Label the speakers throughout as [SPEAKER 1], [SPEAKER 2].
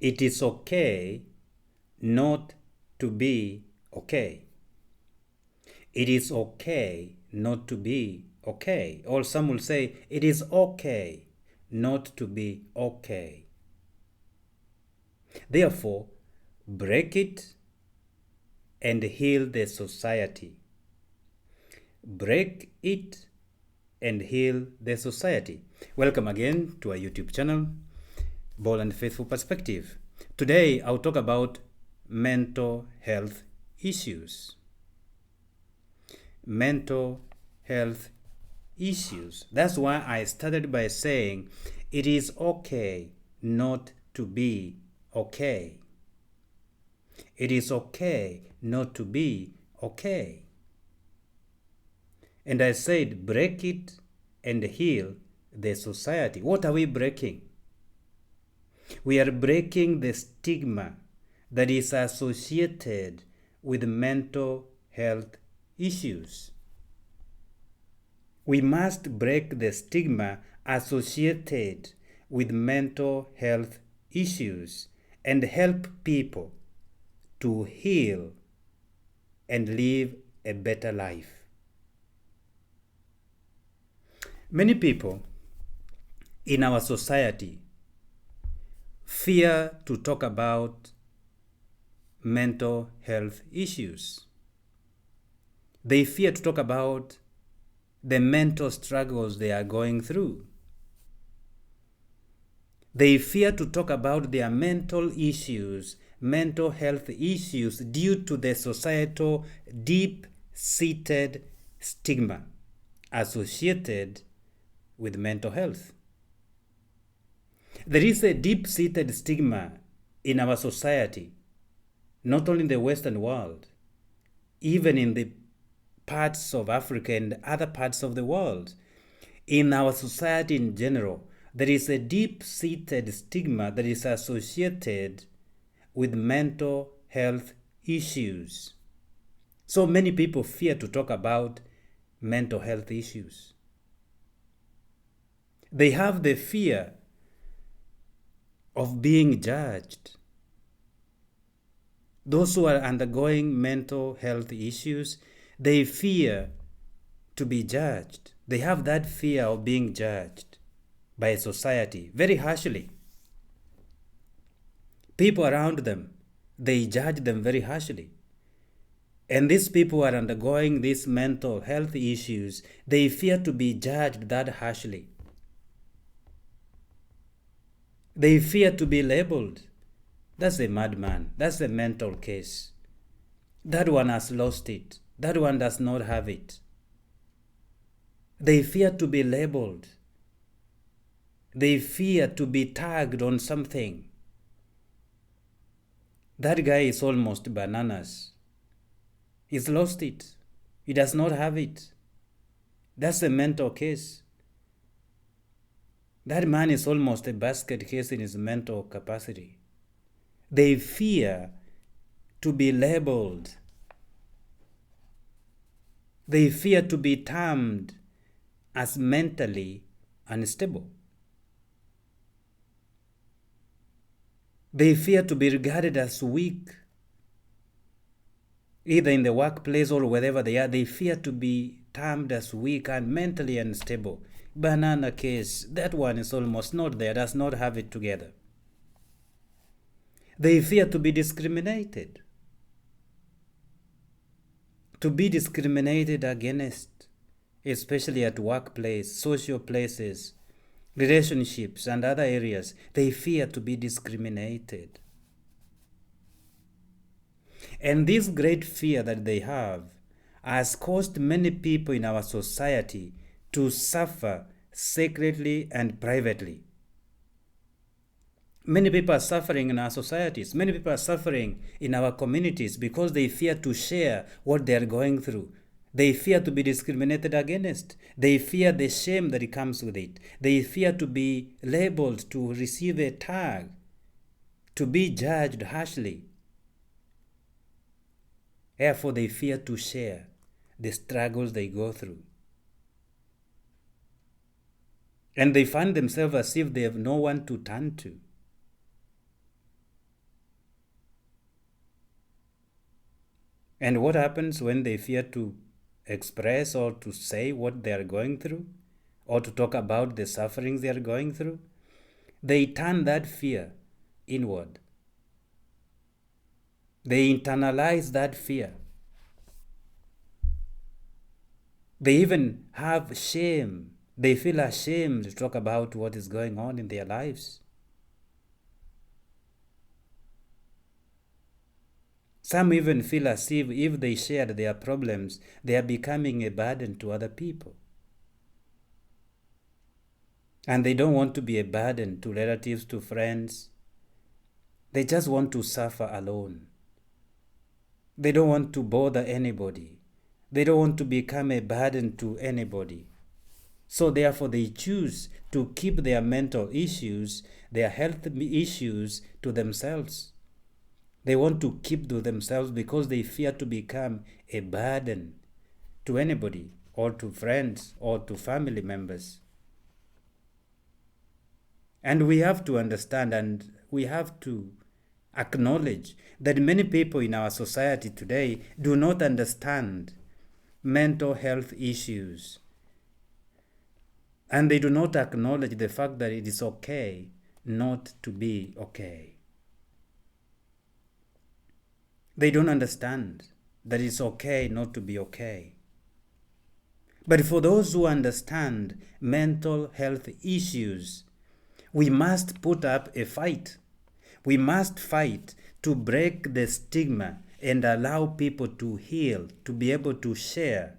[SPEAKER 1] It is okay not to be okay. It is okay not to be okay. Or some will say, it is okay not to be okay. Therefore, break it and heal the society. Break it and heal the society. Welcome again to our YouTube channel, Bold and Faithful Perspective. Today, I'll talk about mental health issues. Mental health issues. That's why I started by saying it is okay not to be okay. It is okay not to be okay. And I said, break it and heal the society. What are we breaking? We are breaking the stigma that is associated with mental health issues. We must break the stigma associated with mental health issues and help people to heal and live a better life. Many people in our society fear to talk about mental health issues. They fear to talk about the mental struggles they are going through. They fear to talk about their mental issues, mental health issues, due to the societal deep-seated stigma associated with mental health. There is a deep-seated stigma in our society, not only in the Western world, even in the parts of Africa and other parts of the world. In our society in general, there is a deep-seated stigma that is associated with mental health issues. So many people fear to talk about mental health issues. They have the fear of being judged. Those who are undergoing mental health issues, they fear to be judged. They have that fear of being judged by society very harshly. People around them, they judge them very harshly. And these people who are undergoing these mental health issues, they fear to be judged that harshly. They fear to be labeled. That's a madman. That's a mental case. That one has lost it. That one does not have it. They fear to be labeled. They fear to be tagged on something. That guy is almost bananas. He's lost it. He does not have it. That's a mental case. That man is almost a basket case in his mental capacity. They fear to be labeled. They fear to be termed as mentally unstable. They fear to be regarded as weak, either in the workplace or wherever they are. They fear to be termed as weak and mentally unstable. Banana case, that one is almost not there, does not have it together. They fear to be discriminated. To be discriminated against, especially at workplace, social places, relationships, and other areas. They fear to be discriminated. And this great fear that they have has caused many people in our society to suffer secretly and privately. Many people are suffering in our societies. Many people are suffering in our communities because they fear to share what they are going through. They fear to be discriminated against. They fear the shame that comes with it. They fear to be labeled, to receive a tag, to be judged harshly. Therefore, they fear to share the struggles they go through. And they find themselves as if they have no one to turn to. And what happens when they fear to express or to say what they are going through, or to talk about the sufferings they are going through? They turn that fear inward. They internalize that fear. They even have shame. They feel ashamed to talk about what is going on in their lives. Some even feel as if they shared their problems, they are becoming a burden to other people. And they don't want to be a burden to relatives, to friends. They just want to suffer alone. They don't want to bother anybody. They don't want to become a burden to anybody. So therefore they choose to keep their mental issues, their health issues to themselves. They want to keep to themselves because they fear to become a burden to anybody, or to friends, or to family members. And we have to understand, and we have to acknowledge that many people in our society today do not understand mental health issues. And they do not acknowledge the fact that it is okay not to be okay. They don't understand that it's okay not to be okay. But for those who understand mental health issues, we must put up a fight. We must fight to break the stigma and allow people to heal, to be able to share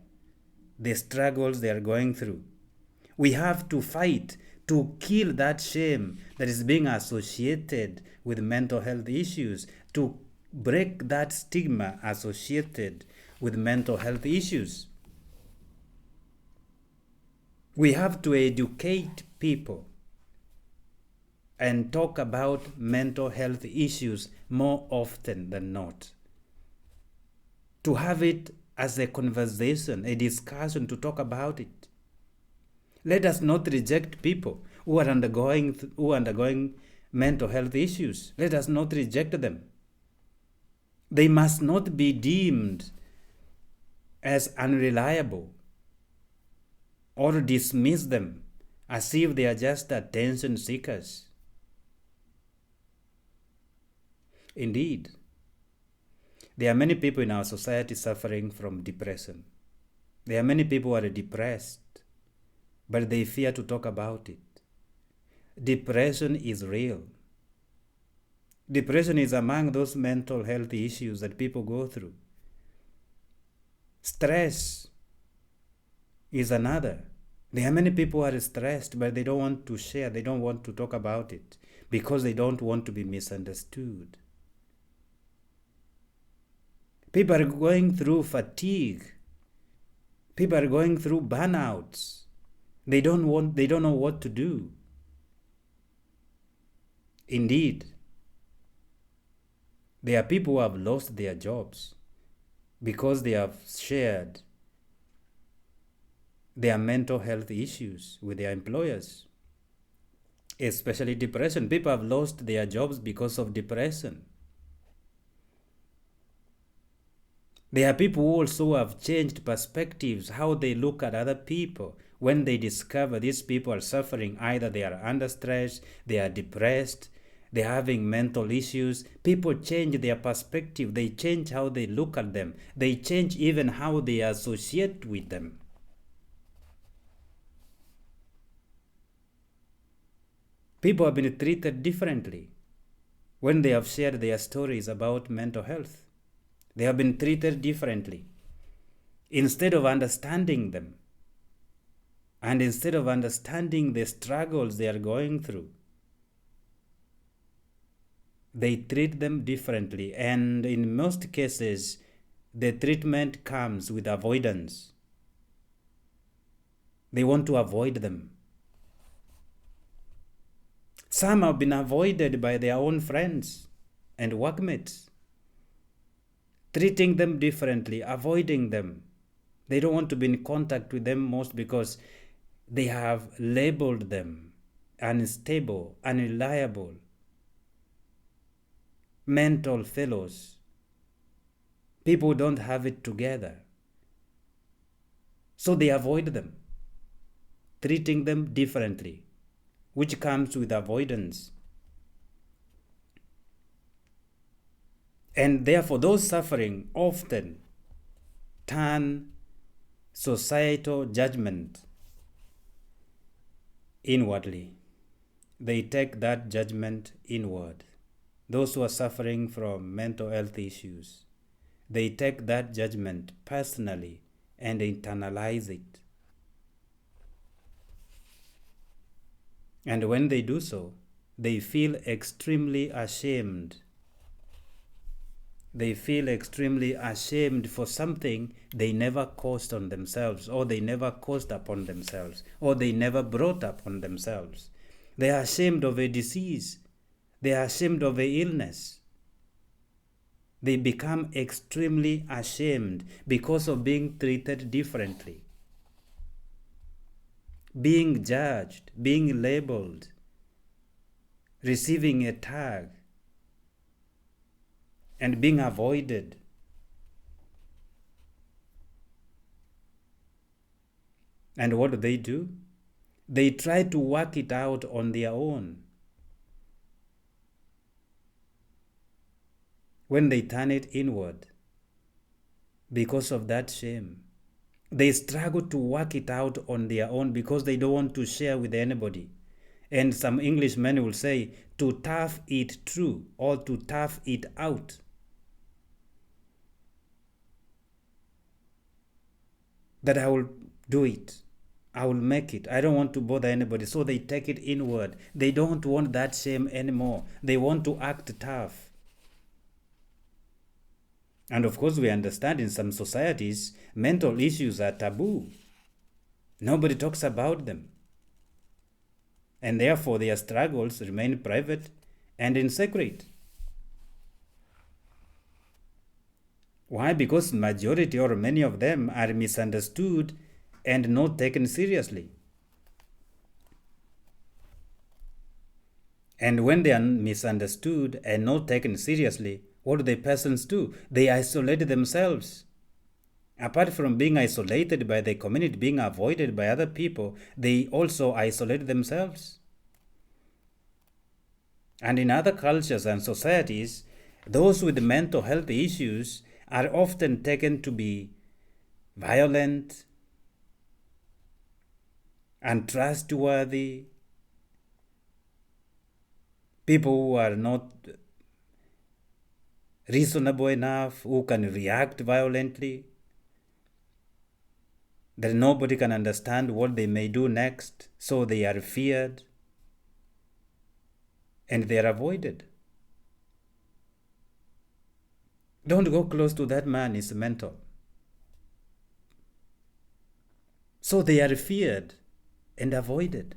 [SPEAKER 1] the struggles they are going through. We have to fight to kill that shame that is being associated with mental health issues, to break that stigma associated with mental health issues. We have to educate people and talk about mental health issues more often than not. To have it as a conversation, a discussion, to talk about it. Let us not reject people who are undergoing mental health issues. Let us not reject them. They must not be deemed as unreliable or dismiss them as if they are just attention seekers. Indeed, there are many people in our society suffering from depression. There are many people who are depressed, but they fear to talk about it. Depression is real. Depression is among those mental health issues that people go through. Stress is another. There are many people who are stressed, but they don't want to share, they don't want to talk about it because they don't want to be misunderstood. People are going through fatigue. People are going through burnouts. They don't know what to do. Indeed, there are people who have lost their jobs because they have shared their mental health issues with their employers, especially depression. People have lost their jobs because of depression. There are people who also have changed perspectives, how they look at other people when they discover these people are suffering. Either they are under stress, they are depressed, they're having mental issues. People change their perspective. They change how they look at them. They change even how they associate with them. People have been treated differently when they have shared their stories about mental health. They have been treated differently. Instead of understanding them, and instead of understanding the struggles they are going through, they treat them differently. And in most cases, the treatment comes with avoidance. They want to avoid them. Some have been avoided by their own friends and workmates, treating them differently, avoiding them. They don't want to be in contact with them most because they have labeled them unstable, unreliable, mental fellows. People don't have it together. So they avoid them, treating them differently, which comes with avoidance. And therefore, those suffering often turn societal judgment inwardly. They take that judgment inward. Those who are suffering from mental health issues, they take that judgment personally and internalize it. And when they do so, they feel extremely ashamed. They feel extremely ashamed for something they never caused on themselves, or they never caused upon themselves, or they never brought upon themselves. They are ashamed of a disease. They are ashamed of a illness. They become extremely ashamed because of being treated differently, being judged, being labeled, receiving a tag, and being avoided. And what do? They try to work it out on their own. When they turn it inward, because of that shame, they struggle to work it out on their own because they don't want to share with anybody. And some Englishmen will say, to tough it through or to tough it out. That I will do it. I will make it. I don't want to bother anybody. So they take it inward. They don't want that shame anymore. They want to act tough. And of course, we understand in some societies, mental issues are taboo. Nobody talks about them. And therefore, their struggles remain private and in secret. Why? Because majority or many of them are misunderstood and not taken seriously. And when they are misunderstood and not taken seriously, what do the persons do? They isolate themselves. Apart from being isolated by the community, being avoided by other people, they also isolate themselves. And in other cultures and societies, those with mental health issues are often taken to be violent, untrustworthy, people who are not reasonable enough, who can react violently, that nobody can understand what they may do next, so they are feared and they are avoided. Don't go close to that man, he's mental. So they are feared and avoided.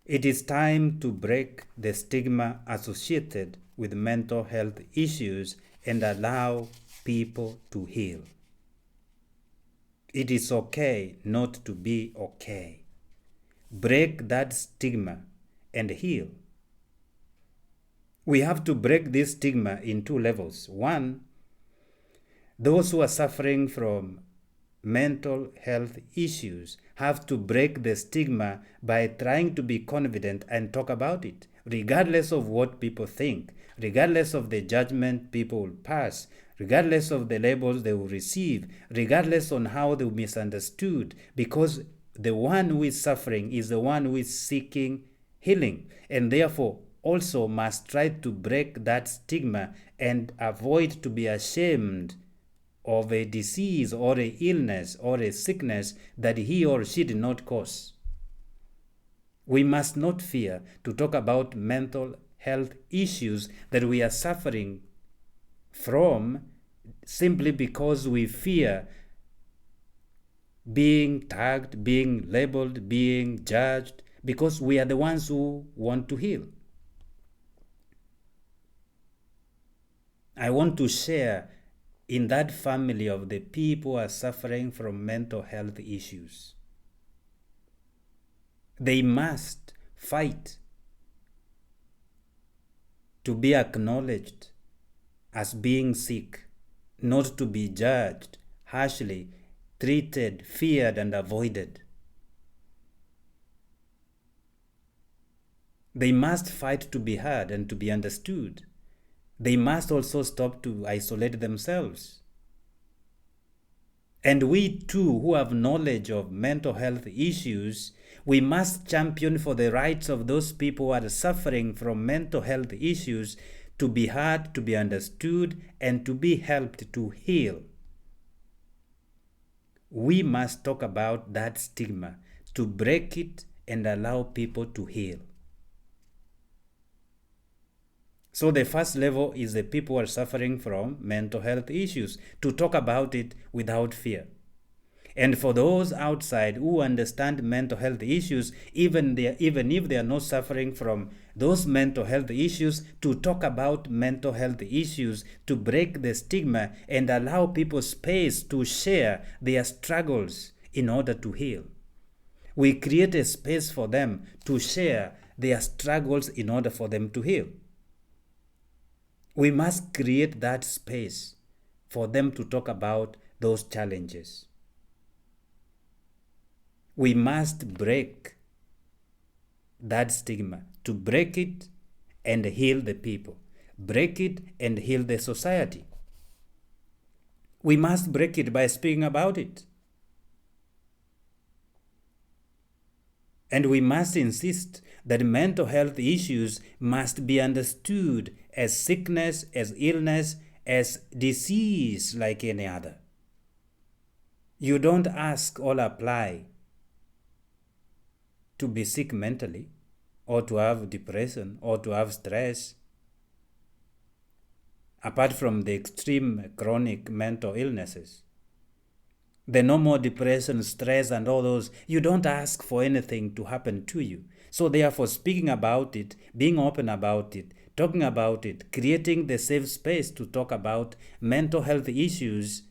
[SPEAKER 1] It is time to break the stigma associated with mental health issues and allow people to heal. It is okay not to be okay. Break that stigma and heal. We have to break this stigma in two levels. One, those who are suffering from mental health issues have to break the stigma by trying to be confident and talk about it, regardless of what people think, regardless of the judgment people will pass, regardless of the labels they will receive, regardless on how they will be misunderstood, because the one who is suffering is the one who is seeking healing, and therefore also must try to break that stigma and avoid to be ashamed of a disease or a illness or a sickness that he or she did not cause. We must not fear to talk about mental health issues that we are suffering from simply because we fear being tagged, being labeled, being judged, because we are the ones who want to heal. I want to share in that family of the people who are suffering from mental health issues. They must fight to be acknowledged as being sick, not to be judged harshly, treated, feared, and avoided. They must fight to be heard and to be understood. They must also stop to isolate themselves. And we too, who have knowledge of mental health issues, we must champion for the rights of those people who are suffering from mental health issues to be heard, to be understood, and to be helped to heal. We must talk about that stigma, to break it and allow people to heal. So the first level is the people who are suffering from mental health issues, to talk about it without fear. And for those outside who understand mental health issues, even if they are not suffering from those mental health issues, to talk about mental health issues, to break the stigma and allow people space to share their struggles in order to heal. We create a space for them to share their struggles in order for them to heal. We must create that space for them to talk about those challenges. We must break that stigma, to break it and heal the people, break it and heal the society. We must break it by speaking about it. And we must insist that mental health issues must be understood as sickness, as illness, as disease like any other. You don't ask or apply to be sick mentally, or to have depression, or to have stress. Apart from the extreme chronic mental illnesses, the normal depression, stress, and all those, you don't ask for anything to happen to you. So therefore, speaking about it, being open about it, talking about it, creating the safe space to talk about mental health issues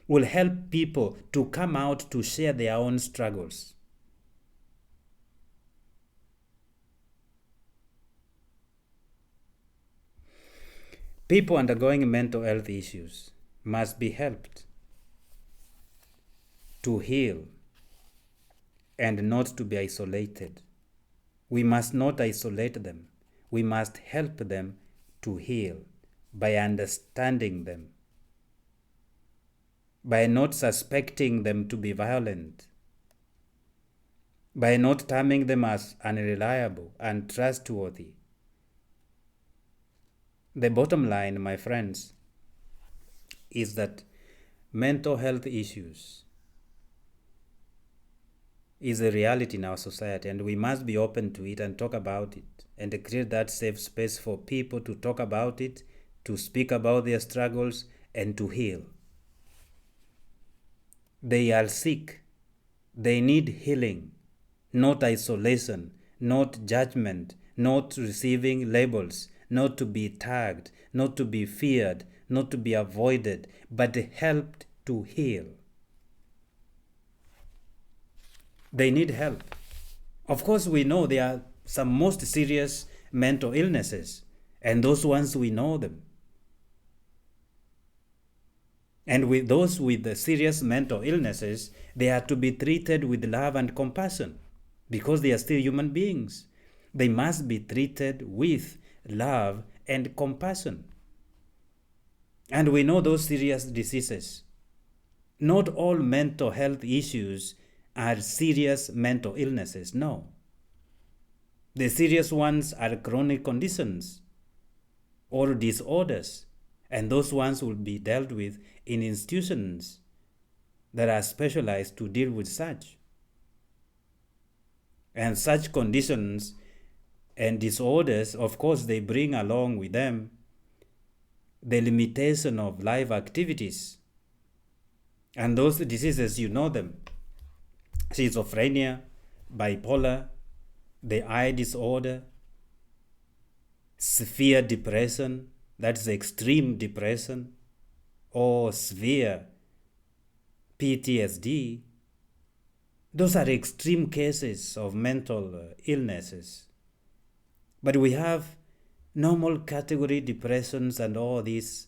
[SPEAKER 1] will help people to come out to share their own struggles. People undergoing mental health issues must be helped to heal and not to be isolated. We must not isolate them. We must help them to heal by understanding them, by not suspecting them to be violent, by not terming them as unreliable, untrustworthy. The bottom line, my friends, is that mental health issues is a reality in our society, and we must be open to it and talk about it and create that safe space for people to talk about it, to speak about their struggles, and to heal. They are sick. They need healing, not isolation, not judgment, not receiving labels, not to be tagged, not to be feared, not to be avoided, but helped to heal. They need help. Of course, we know there are some most serious mental illnesses, and those ones we know them. And with those with the serious mental illnesses, they are to be treated with love and compassion because they are still human beings. They must be treated with love and compassion. And we know those serious diseases. Not all mental health issues are serious mental illnesses, no. The serious ones are chronic conditions or disorders, and those ones will be dealt with in institutions that are specialized to deal with such. And such conditions and disorders, of course, they bring along with them the limitation of life activities. And those diseases, you know them: schizophrenia, bipolar, the eye disorder, severe depression, that's extreme depression, or severe PTSD. Those are extreme cases of mental illnesses. But we have normal category depressions and all these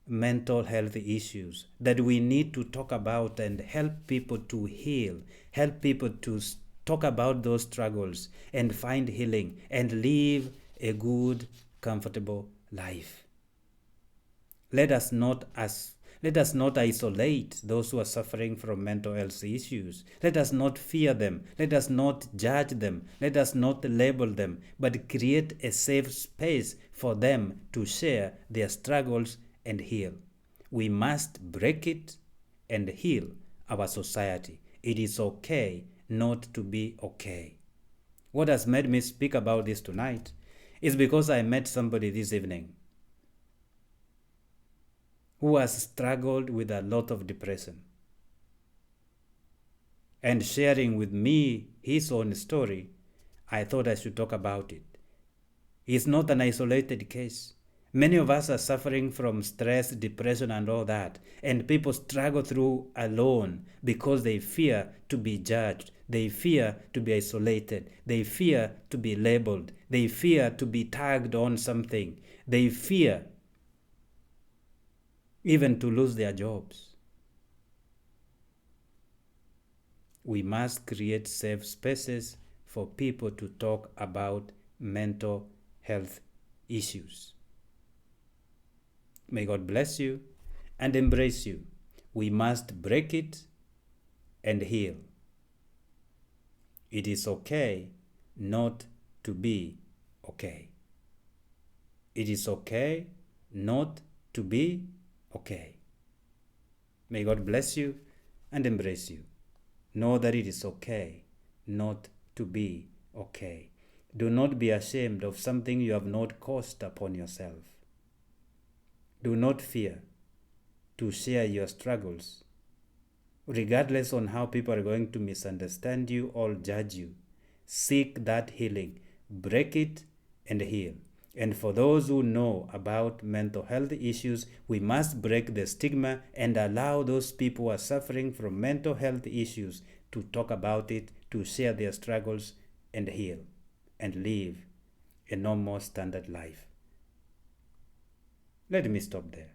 [SPEAKER 1] mental health issues that we need to talk about and help people to heal, help people to talk about those struggles and find healing and live a good, comfortable life. Let us not isolate those who are suffering from mental health issues. Let us not fear them. Let us not judge them. Let us not label them, but create a safe space for them to share their struggles and heal. We must break it and heal our society. It is okay not to be okay. What has made me speak about this tonight is because I met somebody this evening who has struggled with a lot of depression. And sharing with me his own story, I thought I should talk about it. It's not an isolated case. Many of us are suffering from stress, depression, and all that. And people struggle through alone because they fear to be judged. They fear to be isolated. They fear to be labeled. They fear to be tagged on something. They fear even to lose their jobs. We must create safe spaces for people to talk about mental health issues. May God bless you and embrace you. We must break it and heal. It is okay not to be okay. It is okay not to be okay. May God bless you and embrace you. Know that it is okay not to be okay. Do not be ashamed of something you have not caused upon yourself. Do not fear to share your struggles, regardless on how people are going to misunderstand you or judge you. Seek that healing, break it and heal. And for those who know about mental health issues, we must break the stigma and allow those people who are suffering from mental health issues to talk about it, to share their struggles and heal and live a normal standard life. Let me stop there.